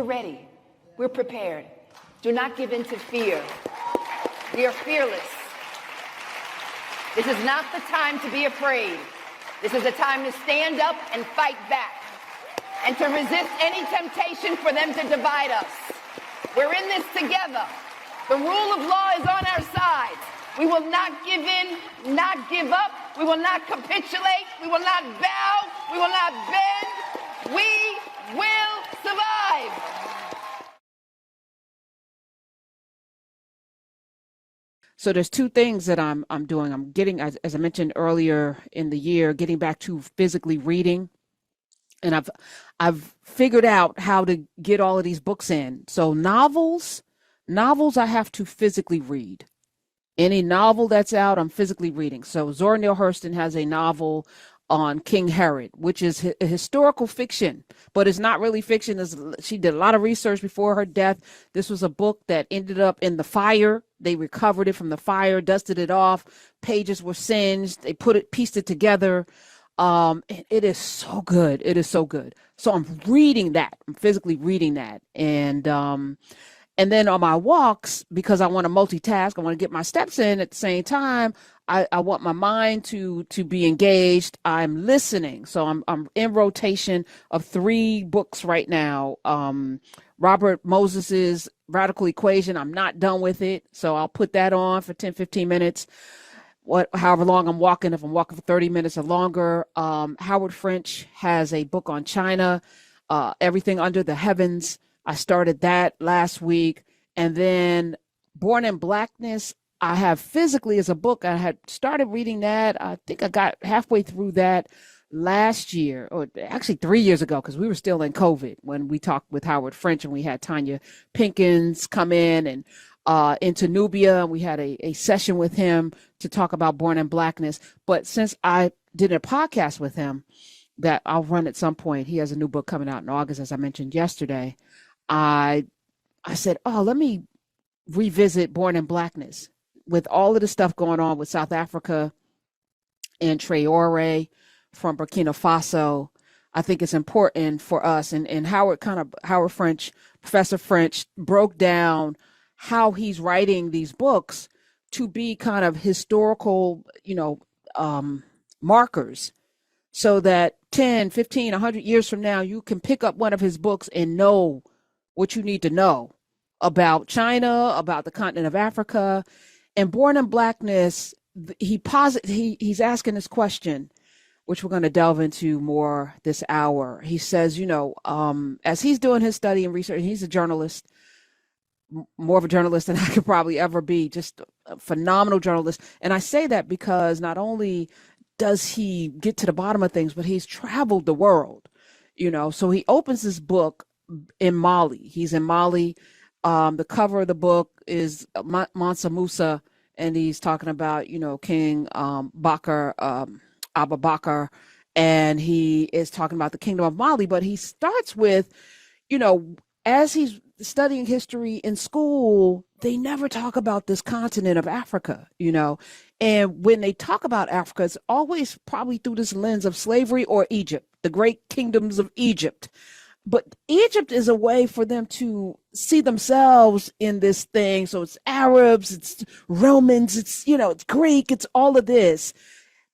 ready. We're prepared. Do not give in to fear. We are fearless. This is not the time to be afraid. This is a time to stand up and fight back and to resist any temptation for them to divide us. We're in this together. The rule of law is on our side. We will not give in, not give up. We will not capitulate. We will not bow. We will not bend. We will survive. So there's two things that I'm doing. I'm getting, as I mentioned earlier in the year, getting back to physically reading. And I've figured out how to get all of these books in. So novels I have to physically read. Any novel that's out, I'm physically reading. So Zora Neale Hurston has a novel on King Herod, which is a historical fiction, but it's not really fiction. She did a lot of research before her death. This was a book that ended up in the fire. They recovered it from the fire, dusted it off. Pages were singed. They pieced it together. It is so good. It is so good. So I'm reading that. I'm physically reading that. And then on my walks, because I want to multitask, I want to get my steps in at the same time. I want my mind to be engaged. I'm listening. So I'm in rotation of 3 books right now. Robert Moses's Radical Equation. I'm not done with it. So I'll put that on for 10, 15 minutes. However long I'm walking, if I'm walking for 30 minutes or longer. Howard French has a book on China, Everything Under the Heavens. I started that last week. And then Born in Blackness, I have physically as a book. I had started reading that. I think I got halfway through that last year, or actually 3 years ago, because we were still in COVID when we talked with Howard French, and we had Tanya Pinkins come in and into Nubia. We had a session with him to talk about Born in Blackness. But since I did a podcast with him that I'll run at some point, he has a new book coming out in August, as I mentioned yesterday. I said, let me revisit Born in Blackness with all of the stuff going on with South Africa and Traore from Burkina Faso. I think it's important for us. And Howard French, Professor French, broke down how he's writing these books to be kind of historical, markers, so that 10, 15, 100 years from now, you can pick up one of his books and know what you need to know about China, about the continent of Africa. And Born in Blackness, he's asking this question, which we're going to delve into more this hour. He says, as he's doing his study and research, he's a journalist, more of a journalist than I could probably ever be, just a phenomenal journalist. And I say that because not only does he get to the bottom of things, but he's traveled the world, so he opens this book in Mali. He's in Mali. The cover of the book is Mansa Musa, and he's talking about, King Bakr, Abu Bakr, and he is talking about the Kingdom of Mali. But he starts with, as he's studying history in school, they never talk about this continent of Africa, and when they talk about Africa, it's always probably through this lens of slavery or Egypt, the great kingdoms of Egypt. But Egypt is a way for them to see themselves in this thing. So it's Arabs, it's Romans, it's Greek, it's all of this.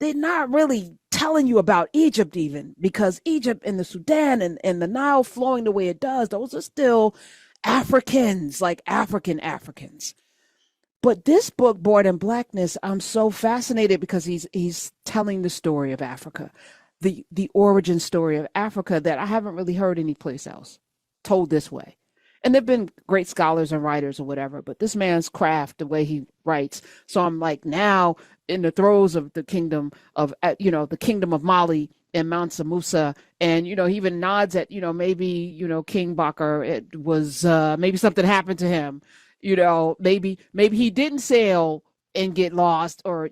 They're not really telling you about Egypt even, because Egypt and the Sudan and the Nile flowing the way it does, those are still Africans, like Africans. But this book, Born in Blackness, I'm so fascinated because he's telling the story of Africa. The origin story of Africa that I haven't really heard anyplace else told this way. And there've been great scholars and writers or whatever, but this man's craft, the way he writes. So I'm like now in the throes of the kingdom of, the kingdom of Mali and Mansa Musa. And, he even nods at, maybe, King Bakr, it was, maybe something happened to him, maybe he didn't sail and get lost, or,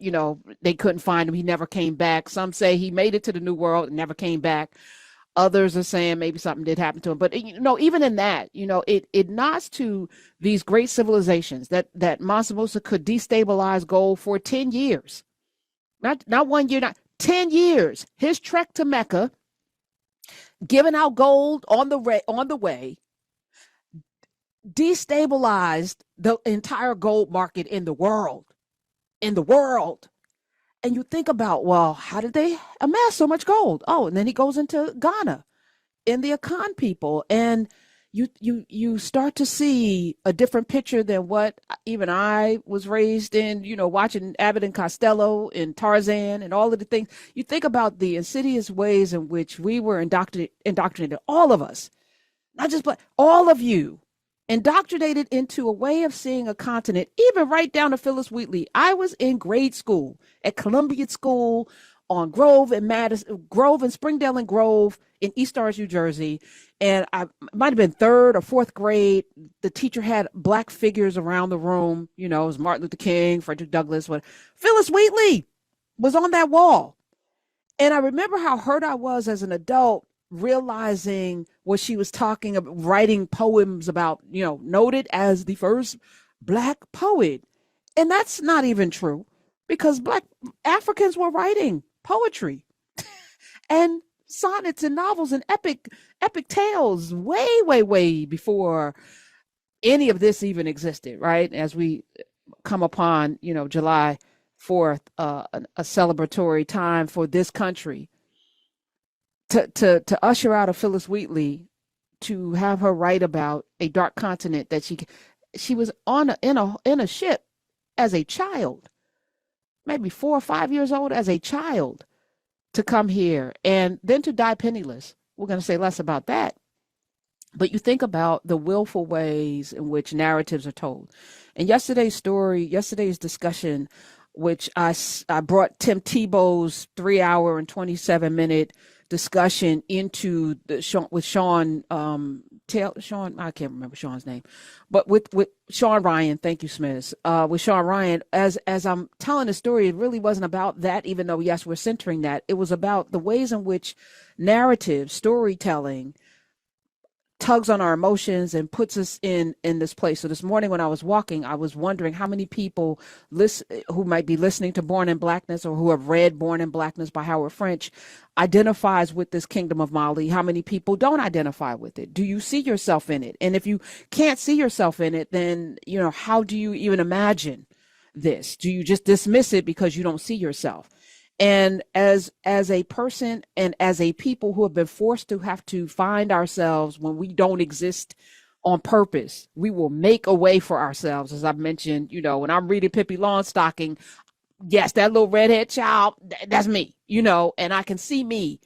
they couldn't find him. He never came back. Some say he made it to the New World and never came back. Others are saying maybe something did happen to him. But, even in that, it nods to these great civilizations that Mansa Musa could destabilize gold for 10 years. Not 1 year, not 10 years. His trek to Mecca, giving out gold on the way, destabilized the entire gold market in the world. In the world. And you think about, well, how did they amass so much gold? Oh, and then he goes into Ghana in the Akan people, and you start to see a different picture than what even I was raised in, watching Abbott and Costello and Tarzan and all of the things. You think about the insidious ways in which we were indoctrinated, all of us, not just but all of you, indoctrinated into a way of seeing a continent, even right down to Phyllis Wheatley. I was in grade school at Columbia School on Grove and Springdale and Grove in East Orange, New Jersey. And I might have been third or fourth grade. The teacher had black figures around the room. It was Martin Luther King, Frederick Douglass. Phyllis Wheatley was on that wall. And I remember how hurt I was as an adult, realizing what she was talking about, writing poems about, noted as the first Black poet. And that's not even true, because Black Africans were writing poetry and sonnets and novels and epic tales way, way, way before any of this even existed, right? As we come upon, July 4th, a celebratory time for this country, to usher out a Phyllis Wheatley, to have her write about a dark continent that she was on in a ship as a child, maybe 4 or 5 years old as a child, to come here and then to die penniless. We're going to say less about that. But you think about the willful ways in which narratives are told. And yesterday's discussion, which I brought Tim Tebow's 3-hour and 27-minute discussion into with Sean, I can't remember Sean's name, but with Sean Ryan. Thank you, Smith. With Sean Ryan, as I'm telling the story, it really wasn't about that, even though, yes, we're centering that. It was about the ways in which narrative, storytelling, tugs on our emotions and puts us in this place. So this morning when I was walking, I was wondering how many people who might be listening to Born in Blackness, or who have read Born in Blackness by Howard French, identifies with this kingdom of Mali. How many people don't identify with it? Do you see yourself in it? And if you can't see yourself in it, then, how do you even imagine this? Do you just dismiss it because you don't see yourself? And as a person and as a people who have been forced to have to find ourselves when we don't exist on purpose, we will make a way for ourselves. As I've mentioned, when I'm reading Pippi Longstocking, yes, that little redhead child, that's me, and I can see me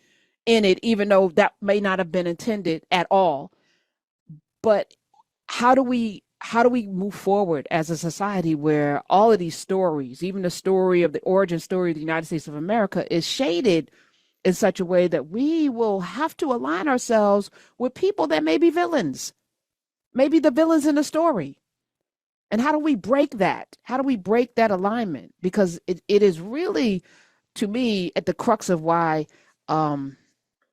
in it, even though that may not have been intended at all. But how do we move forward as a society where all of these stories, even the story of the origin story of the United States of America, is shaded in such a way that we will have to align ourselves with people that may be villains, maybe the villains in the story? And how do we break that? How do we break that alignment? Because it is really, to me, at the crux of why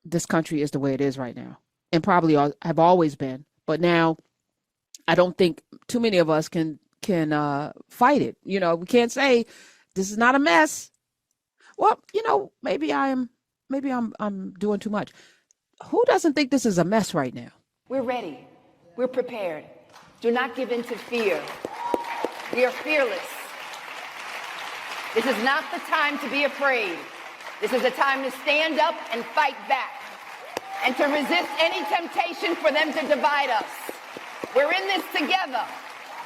this country is the way it is right now, and probably have always been. But now, I don't think too many of us can fight it. We can't say this is not a mess. Well, maybe I'm doing too much. Who doesn't think this is a mess right now? We're ready. We're prepared. Do not give in to fear. We are fearless. This is not the time to be afraid. This is a time to stand up and fight back, and to resist any temptation for them to divide us. We're in this together.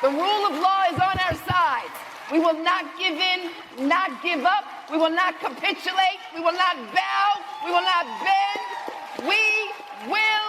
The rule of law is on our side. We will not give in, not give up. We will not capitulate. We will not bow. We will not bend. We will